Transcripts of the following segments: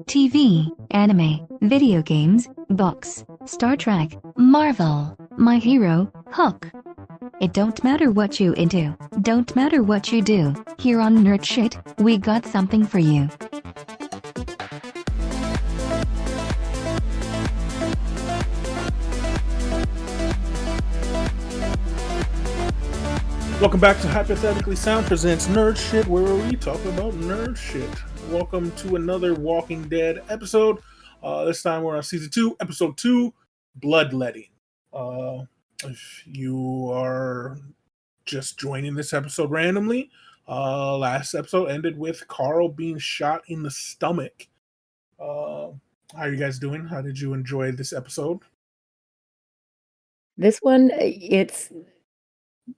TV, anime, video games, books, Star Trek, Marvel, My Hero, Hook. It don't matter what you into, don't matter what you do, here on Nerd Shit, we got something for you. Welcome back to Hypothetically Sound Presents-Nerd Shit, where we talk about nerd shit. Welcome to another Walking Dead episode. This time we're on Season 2, Episode 2, Bloodletting. If you are just joining this episode randomly, last episode ended with Carl being shot in the stomach. How are you guys doing? How did you enjoy this episode? This one, it's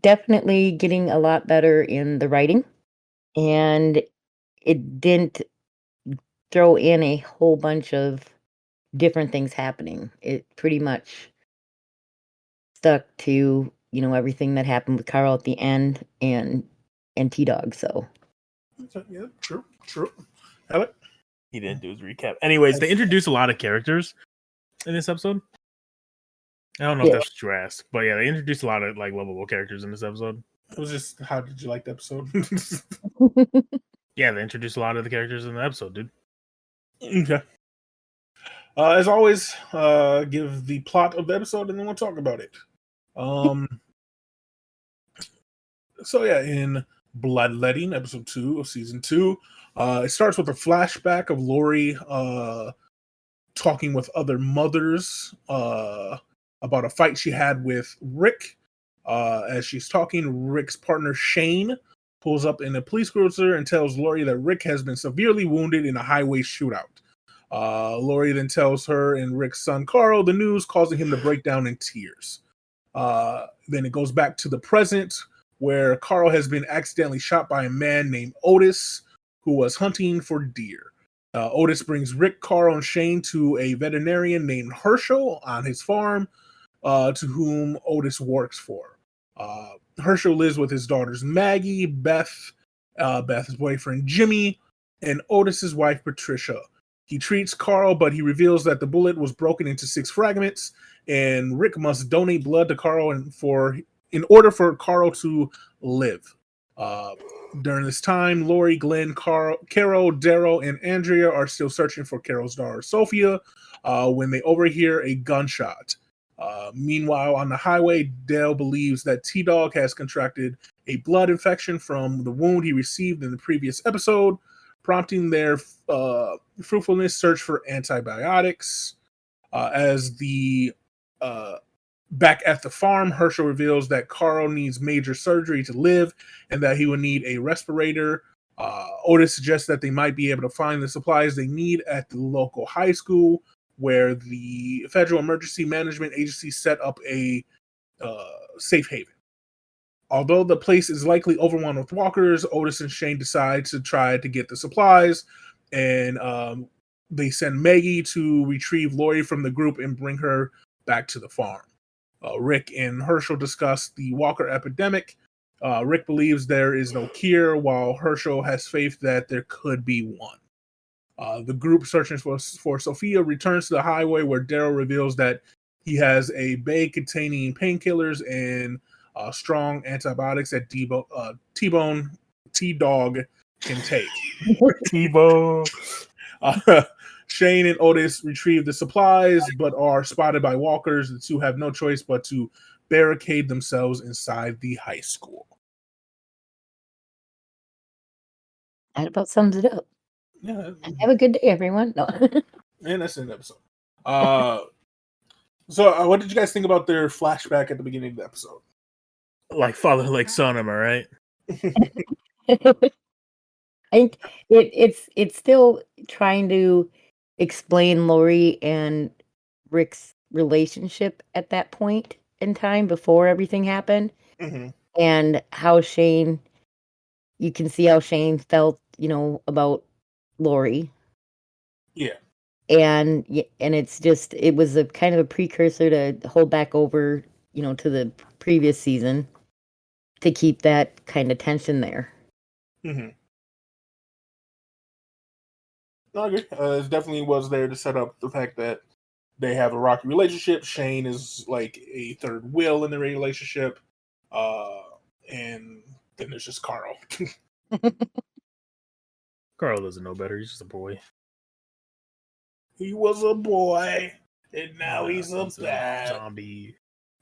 definitely getting a lot better in the writing, and it didn't throw in a whole bunch of different things happening. It pretty much stuck to, everything that happened with Carl at the end and T-Dog, so. Yeah, true. Alec? He didn't do his recap. Anyways, they introduced a lot of characters in this episode. I don't know if that's what you asked, but yeah, they introduced a lot of lovable characters in this episode. It was just, how did you like the episode? Yeah, they introduced a lot of the characters in the episode, dude. Okay. As always, give the plot of the episode and then we'll talk about it. So yeah, in Bloodletting, episode 2 of season 2, it starts with a flashback of Lori talking with other mothers about a fight she had with Rick. As she's talking, Rick's partner Shane pulls up in a police cruiser and tells Lori that Rick has been severely wounded in a highway shootout. Lori then tells her and Rick's son Carl the news, causing him to break down in tears. Then it goes back to the present, where Carl has been accidentally shot by a man named Otis, who was hunting for deer. Otis brings Rick, Carl, and Shane to a veterinarian named Herschel on his farm, to whom Otis works for. Herschel lives with his daughters Maggie, Beth, Beth's boyfriend Jimmy, and Otis's wife Patricia. He treats Carl, but he reveals that the bullet was broken into 6 fragments, and Rick must donate blood to Carl in order for Carl to live. During this time, Lori, Glenn, Carol, Daryl, and Andrea are still searching for Carol's daughter Sophia when they overhear a gunshot. Meanwhile, on the highway, Dale believes that T-Dog has contracted a blood infection from the wound he received in the previous episode, prompting their fruitfulness search for antibiotics. Back at the farm, Herschel reveals that Carl needs major surgery to live and that he will need a respirator. Otis suggests that they might be able to find the supplies they need at the local high school, where the Federal Emergency Management Agency set up a safe haven. Although the place is likely overrun with walkers, Otis and Shane decide to try to get the supplies, and they send Maggie to retrieve Lori from the group and bring her back to the farm. Rick and Herschel discuss the walker epidemic. Rick believes there is no cure, while Herschel has faith that there could be one. The group searching for Sophia returns to the highway, where Daryl reveals that he has a bag containing painkillers and strong antibiotics that T-Dog can take. T-Bone. Shane and Otis retrieve the supplies, but are spotted by walkers. The two have no choice but to barricade themselves inside the high school. That about sums it up. Yeah. Have a good day, everyone. No. And that's an episode. So what did you guys think about their flashback at the beginning of the episode? Like father, like son, am I right? I think it's still trying to explain Lori and Rick's relationship at that point in time before everything happened, and how Shane, you can see how Shane felt, about Lori. Yeah. And it's just, it was a kind of a precursor to hold back over, to the previous season to keep that kind of tension there. I agree. It definitely was there to set up the fact that they have a rocky relationship. Shane is like a third wheel in the relationship. And then there's just Carl. Carl doesn't know better. He's just a boy. He was a boy, and now he's a zombie.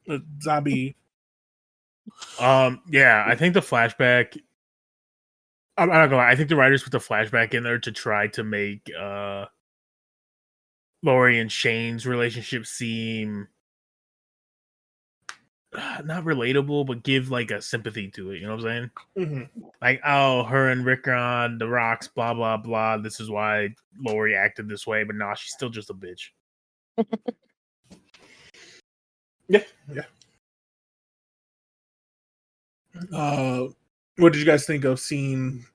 A zombie. Yeah, I think the flashback. I'm not gonna lie. I think the writers put the flashback in there to try to make Lori and Shane's relationship seem not relatable, but give like a sympathy to it. You know what I'm saying? Mm-hmm. Like, oh, her and Rick are on the rocks, blah blah blah. This is why Lori acted this way, but nah, she's still just a bitch. Yeah. What did you guys think of seeing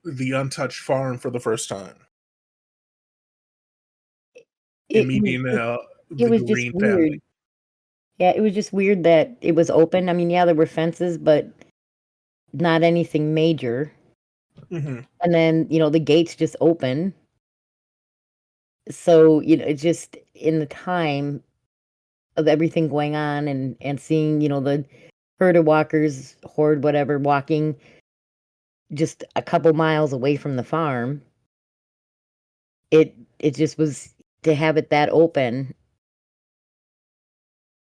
the untouched farm for the first time? It Meeting the was just Green weird. family. Yeah, it was just weird that it was open. I mean, yeah, there were fences, but not anything major. Mm-hmm. And then, the gates just open. So, it just in the time of everything going on and seeing, the herder walkers, horde, whatever, walking just a couple miles away from the farm. It just was to have it that open.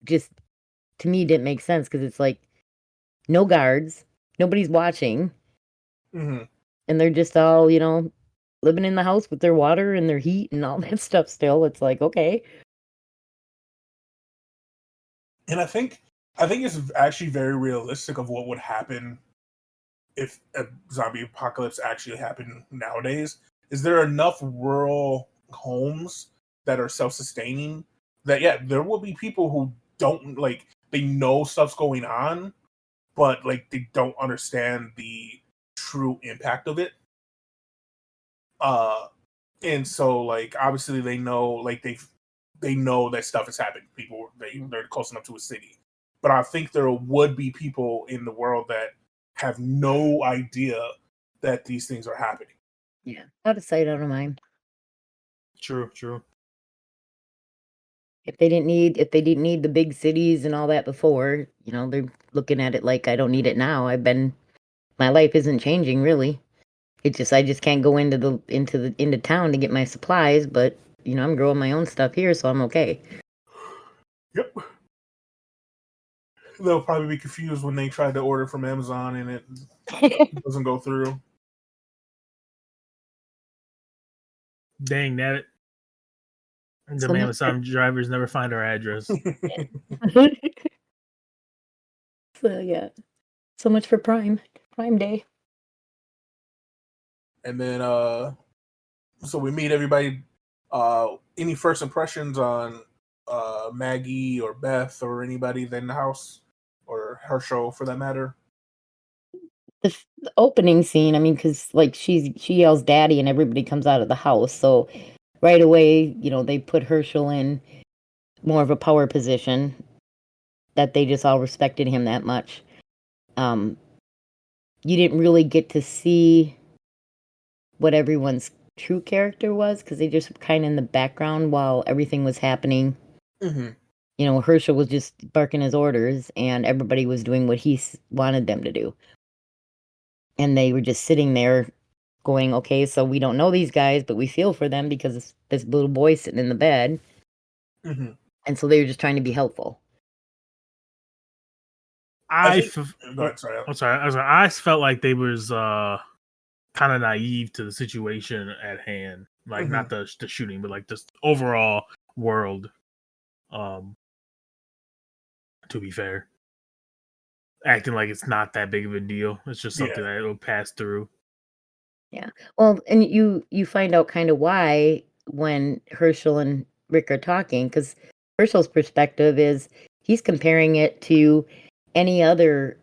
Just to me didn't make sense because it's like no guards, nobody's watching, Mm-hmm. and they're just all living in the house with their water and their heat and all that stuff. Still, it's like okay. And I think it's actually very realistic of what would happen if a zombie apocalypse actually happened nowadays. Is there enough rural homes that are self-sustaining that there will be people who don't they know stuff's going on, but they don't understand the true impact of it. And so obviously they know they know that stuff is happening. People they're close enough to a city, but I think there would be people in the world that have no idea that these things are happening. Yeah, out of sight, out of mind. True. If they didn't need the big cities and all that before, they're looking at it like I don't need it now. My life isn't changing really. It's just I just can't go into town to get my supplies, but I'm growing my own stuff here, so I'm okay. Yep. They'll probably be confused when they try to order from Amazon and it doesn't go through. Dang that! The Amazon drivers never find our address. So yeah, so much for Prime Day. And then so we meet everybody. Any first impressions on Maggie or Beth or anybody in the house or Herschel for that matter? The opening scene, I mean, because she yells "Daddy" and everybody comes out of the house, so right away, they put Herschel in more of a power position that they just all respected him that much. You didn't really get to see what everyone's true character was because they just were kind of in the background while everything was happening. Mm-hmm. Herschel was just barking his orders and everybody was doing what he wanted them to do. And they were just sitting there going, okay, so we don't know these guys, but we feel for them because it's this little boy sitting in the bed. Mm-hmm. And so they were just trying to be helpful. I felt like they was kind of naive to the situation at hand, like not the shooting, but like just overall world. To be fair, acting like it's not that big of a deal. It's just something that it'll pass through. Yeah. Well, and you find out kind of why when Herschel and Rick are talking, because Herschel's perspective is he's comparing it to any other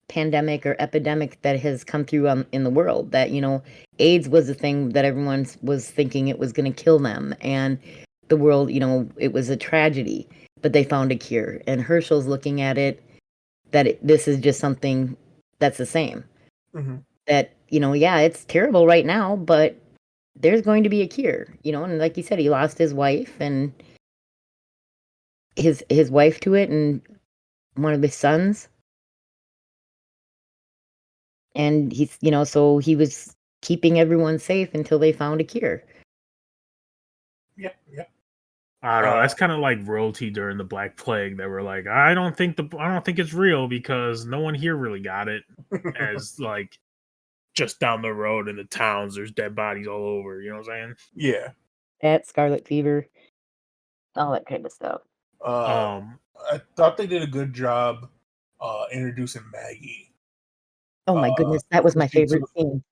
pandemic or epidemic that has come through in the world. That AIDS was a thing that everyone was thinking it was going to kill them, and the world, it was a tragedy, but they found a cure. And Herschel's looking at it that this is just something that's the same. Mm-hmm. That it's terrible right now, but there's going to be a cure, and like you said, he lost his wife and his wife to it, and one of his sons, and he's so he was keeping everyone safe until they found a cure. Yeah. I don't know. That's kind of like royalty during the Black Plague. That were like, I don't think it's real because no one here really got it. As like just down the road in the towns, there's dead bodies all over. You know what I'm saying? Yeah. That scarlet fever, all that kind of stuff. I thought they did a good job introducing Maggie. Oh my goodness, that was my favorite scene.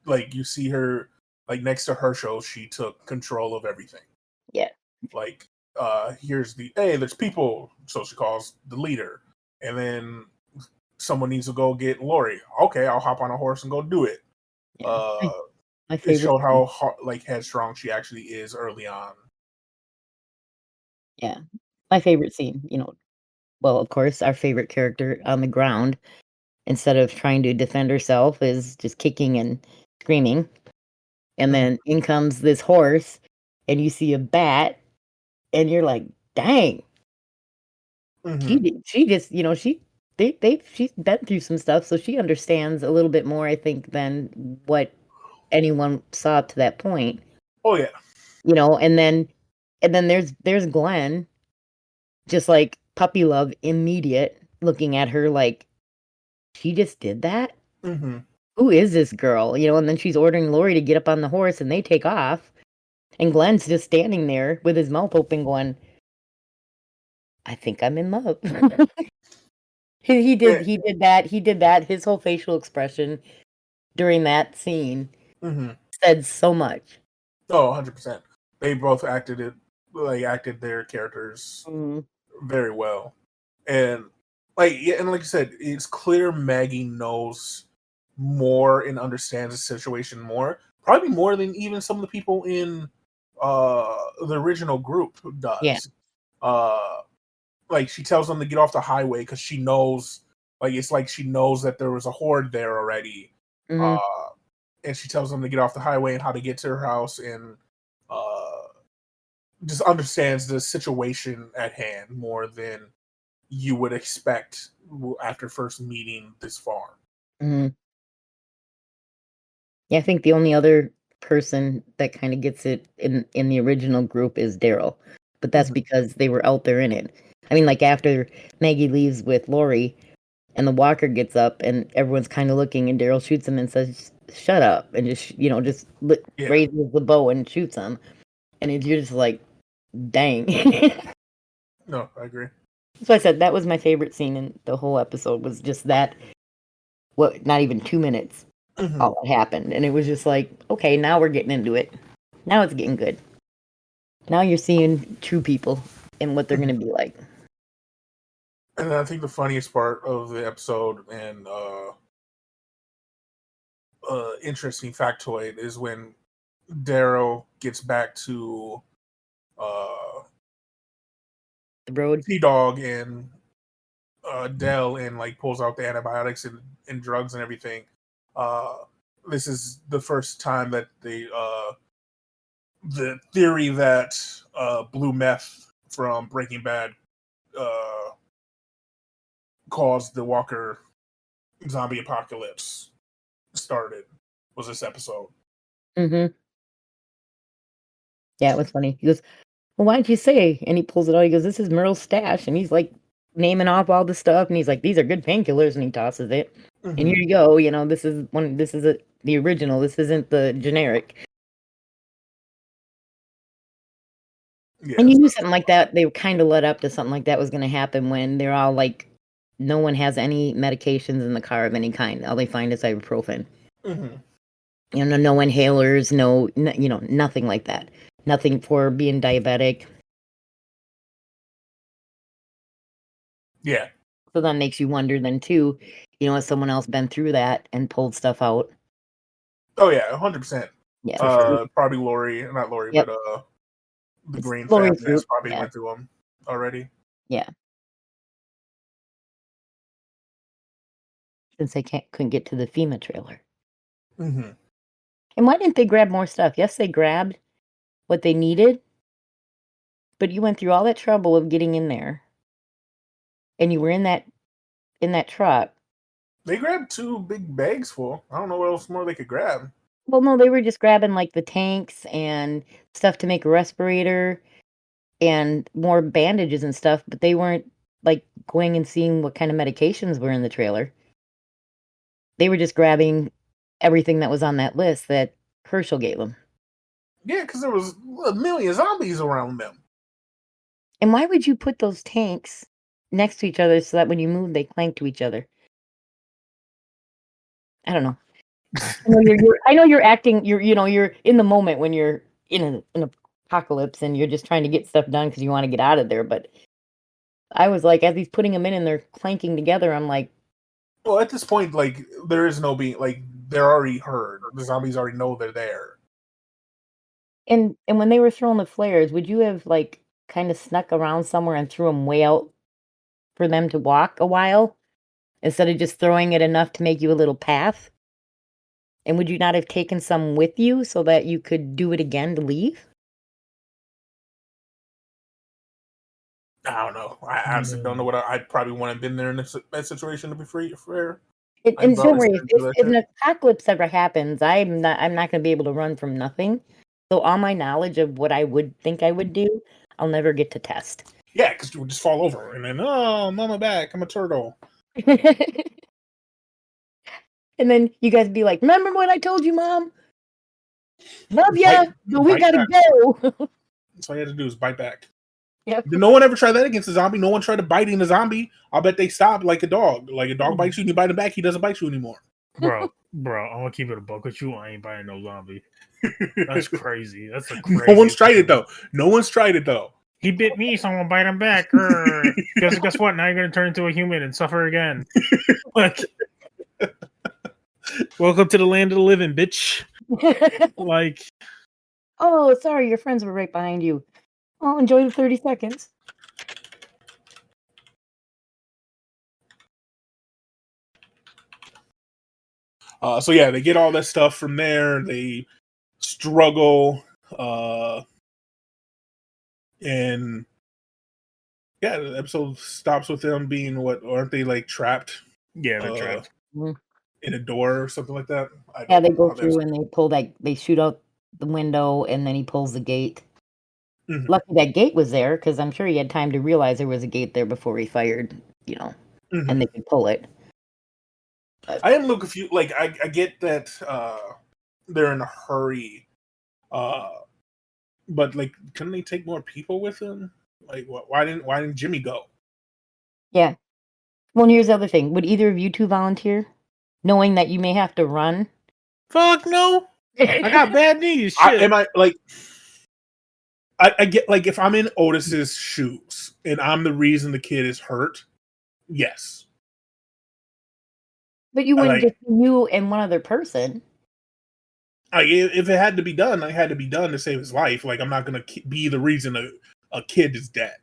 Like you see her, like next to Herschel, she took control of everything. Yeah. Like, there's people, so she calls the leader, and then someone needs to go get Lori. Okay, I'll hop on a horse and go do it. Yeah. My favorite. It showed how headstrong she actually is early on. Yeah, my favorite scene. Well, of course, our favorite character on the ground, instead of trying to defend herself, is just kicking and screaming. And then in comes this horse, and you see a bat, and you're like, dang. She just, she's been through some stuff, so she understands a little bit more, I think, than what anyone saw up to that point. Oh yeah. And then there's Glenn, just like puppy love, immediate, looking at her like, she just did that? Who is this girl? And then she's ordering Lori to get up on the horse, and they take off. And Glenn's just standing there with his mouth open going, I think I'm in love. He did that. His whole facial expression during that scene said so much. Oh, 100%. They both acted their characters very well. And like you said, it's clear Maggie knows more and understands the situation more. Probably more than even some of the people in the original group does. Yeah. Like she tells them to get off the highway because she knows, like it's like she knows that there was a horde there already. And she tells them to get off the highway and how to get to her house, and just understands the situation at hand more than you would expect after first meeting this far. Yeah, I think the only other person that kind of gets it in the original group is Daryl, but that's because they were out there in it. I mean, like after Maggie leaves with Lori, and the walker gets up, and everyone's kind of looking, and Daryl shoots him and says, "Shut up!" and just raises the bow and shoots him, and you're just like, "Dang!" No, I agree. So I said that was my favorite scene in the whole episode. Was just that. Not even 2 minutes. All that happened, and it was just like, okay, now we're getting into it. Now it's getting good. Now you're seeing true people and what they're going to be like. And I think the funniest part of the episode and interesting factoid is when Daryl gets back to The road. T-Dog and Dell, and like pulls out the antibiotics and drugs and everything. This is the first time that the theory that blue meth from Breaking Bad caused the Walker zombie apocalypse started was this episode. Yeah, it was funny. He goes, well, why'd you say? And he pulls it out. He goes, this is Merle's stash. And he's like naming off all the stuff. And he's like, these are good painkillers. And he tosses it. And here you go. This is the original. This isn't the generic. Yeah, and you knew something like that. They kind of led up to something like that was going to happen when they're all like, no one has any medications in the car of any kind. All they find is ibuprofen. No inhalers, no, nothing like that. Nothing for being diabetic. Yeah. So that makes you wonder then too, has someone else been through that and pulled stuff out? Oh yeah, 100%. Yeah, sure. Probably not Lori, but the Green Lori's family group, probably went through them already. Yeah. Since they couldn't get to the FEMA trailer. And why didn't they grab more stuff? Yes, they grabbed what they needed, but you went through all that trouble of getting in there, and you were in that truck. They grabbed 2 big bags full. I don't know what else more they could grab. Well, no, they were just grabbing like the tanks and stuff to make a respirator and more bandages and stuff, but they weren't like going and seeing what kind of medications were in the trailer. They were just grabbing everything that was on that list that Herschel gave them. Yeah, because there was a million zombies around them. And why would you put those tanks next to each other so that when you move, they clank to each other? I don't know. I know you're acting. You're in the moment when you're in an apocalypse and you're just trying to get stuff done because you want to get out of there. But I was like, as he's putting them in and they're clanking together, I'm like, well, at this point, like there is no being like they're already heard. The zombies already know they're there. And when they were throwing the flares, would you have like kind of snuck around somewhere and threw them way out for them to walk a while instead of just throwing it enough to make you a little path? And would you not have taken some with you so that you could do it again to leave? I don't know. I honestly don't know what I probably wouldn't have been there in that situation to be fair. And don't worry, if an apocalypse ever happens, I'm not going to be able to run from nothing. So all my knowledge of what I would think I would do, I'll never get to test. Yeah, because you would just fall over and then, oh, mama back, I'm a turtle. And then you guys be like, remember what I told you, Mom? Love ya, but we gotta go. That's all you had to do is bite back. Yep. No one ever tried that against a zombie. No one tried to bite in a zombie. I'll bet they stopped like a dog. Like a dog bites you and you bite him back, he doesn't bite you anymore. Bro, I'm gonna keep it a buck with you. I ain't biting no zombie. That's crazy. That's a crazy. No one's tried it though. No one's tried it though. He bit me, so I'm gonna bite him back. Guess what? Now you're gonna turn into a human and suffer again. Like, welcome to the land of the living, bitch. Like, oh, sorry, your friends were right behind you. Oh, enjoy the 30 seconds. So yeah, they get all that stuff from there. They struggle, and yeah, the episode stops with them being what? Aren't they like trapped? Yeah, they're trapped in a door or something like that. Yeah, they go through and they pull that. They shoot out the window, and then he pulls the gate. Mm-hmm. Lucky that gate was there because I'm sure he had time to realize there was a gate there before he fired. Mm-hmm. And they could pull it. I am a little confused. Like I get that they're in a hurry, but like, couldn't they take more people with them? Like, why didn't Jimmy go? Yeah. Well, here's the other thing: would either of you two volunteer, knowing that you may have to run? Fuck no! I got bad knees. Shit. I get like if I'm in Otis's shoes and I'm the reason the kid is hurt, yes. But you wouldn't just you and one other person. If it had to be done, it had to be done to save his life. Like I'm not gonna be the reason a kid is dead.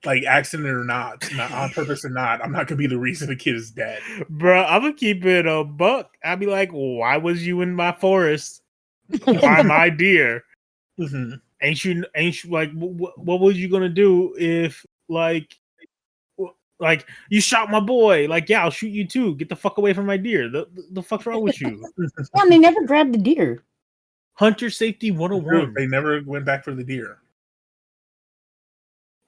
Like accident or not on purpose or not, I'm not gonna be the reason the kid is dead. Bro, I'm gonna keep it a buck. I'd be like, why was you in my forest? By my deer? Mm-hmm. Ain't you like what was you gonna do if like you shot my boy? Like, yeah, I'll shoot you too. Get the fuck away from my deer. The fuck's wrong with you? Yeah, they never grabbed the deer. Hunter safety 101. They never went back for the deer.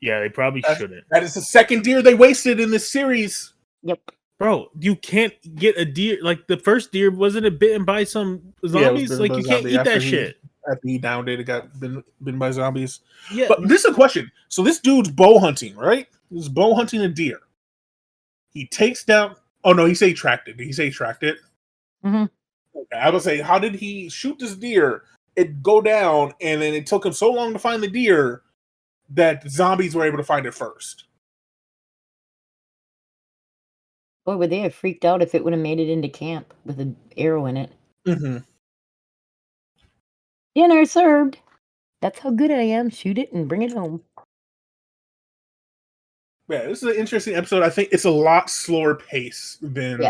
Yeah, they probably shouldn't. That is the second deer they wasted in this series. Yep. Bro, you can't get a deer. Like, the first deer, wasn't it bitten by some zombies? Yeah, like, you can't eat that shit. After he downed it, it got bitten by zombies. Yeah. But this is a question. So this dude's bow hunting, right? He's bow hunting a deer. He takes down... Oh, no, he say he tracked it. Did he say he tracked it? Mm-hmm. Okay, I would say, how did he shoot this deer, it go down, and then it took him so long to find the deer that zombies were able to find it first? Boy, would they have freaked out if it would have made it into camp with an arrow in it. Mm-hmm. Dinner served. That's how good I am. Shoot it and bring it home. Yeah, this is an interesting episode. I think it's a lot slower pace than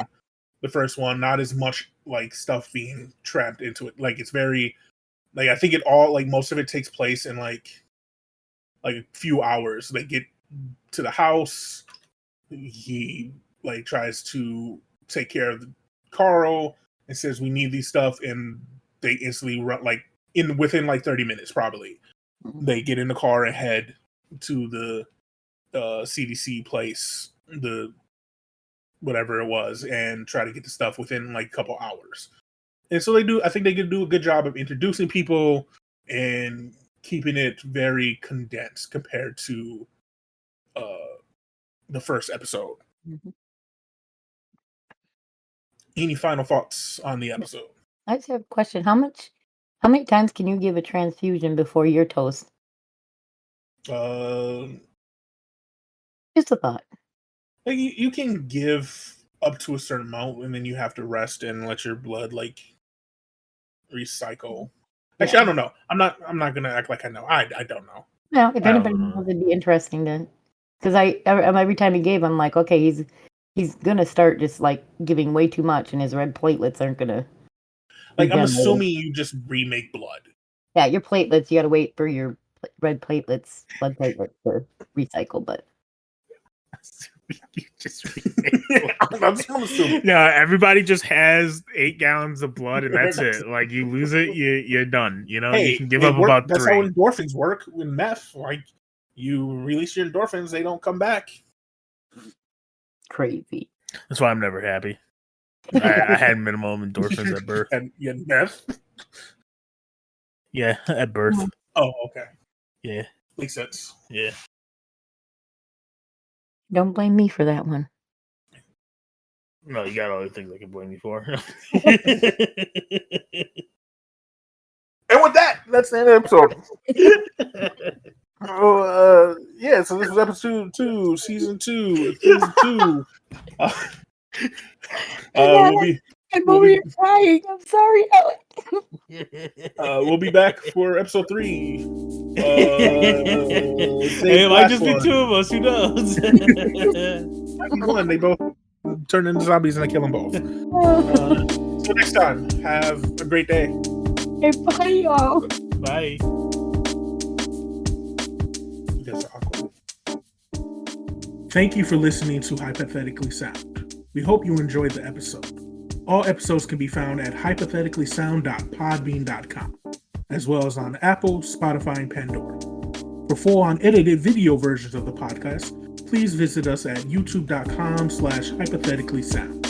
the first one. Not as much like stuff being trapped into it. Like it's very like I think it all like most of it takes place in like a few hours. They get to the house. He like tries to take care of Carl and says we need these stuff, and they instantly run like within like 30 minutes probably. They get in the car and head to the CDC place, the whatever it was, and try to get the stuff within like a couple hours. And so I think they can do a good job of introducing people and keeping it very condensed compared to the first episode. Mm-hmm. Any final thoughts on the episode? I just have a question. How many times can you give a transfusion before your toast? Just a thought. Like you can give up to a certain amount, and then you have to rest and let your blood like recycle. Actually, I don't know. I'm not gonna act like I know. I don't know. No, if anybody knows, it'd be interesting to, because every time he gave, I'm like, okay, he's gonna start just like giving way too much, and his red platelets aren't gonna. Like I'm assuming you just remake blood. Yeah, your platelets. You got to wait for your blood platelets to recycle, but. You just no, everybody just has 8 gallons of blood and that's it. Like you lose it, you're done. You know, you can give up about 3. That's how endorphins work with meth. Like you release your endorphins, they don't come back. Crazy. That's why I'm never happy. I had minimum endorphins at birth. And you had meth? Yeah, at birth. Oh, okay. Yeah. Makes sense. Yeah. Don't blame me for that one. No, you got other things I can blame you for. And with that, that's the end of the episode. Yeah, so this was episode 2, season 2, season 2. I'm over here crying. I'm sorry, Alex. We'll be back for episode 3. It might just be 2 of us. Who knows? One, they both turn into zombies and I kill them both. So next time, have a great day. Hey, bye, y'all. Bye. You guys are awkward. Thank you for listening to Hypothetically Sound. We hope you enjoyed the episode. All episodes can be found at hypotheticallysound.podbean.com, as well as on Apple, Spotify, and Pandora. For full unedited video versions of the podcast, please visit us at youtube.com/hypotheticallysound.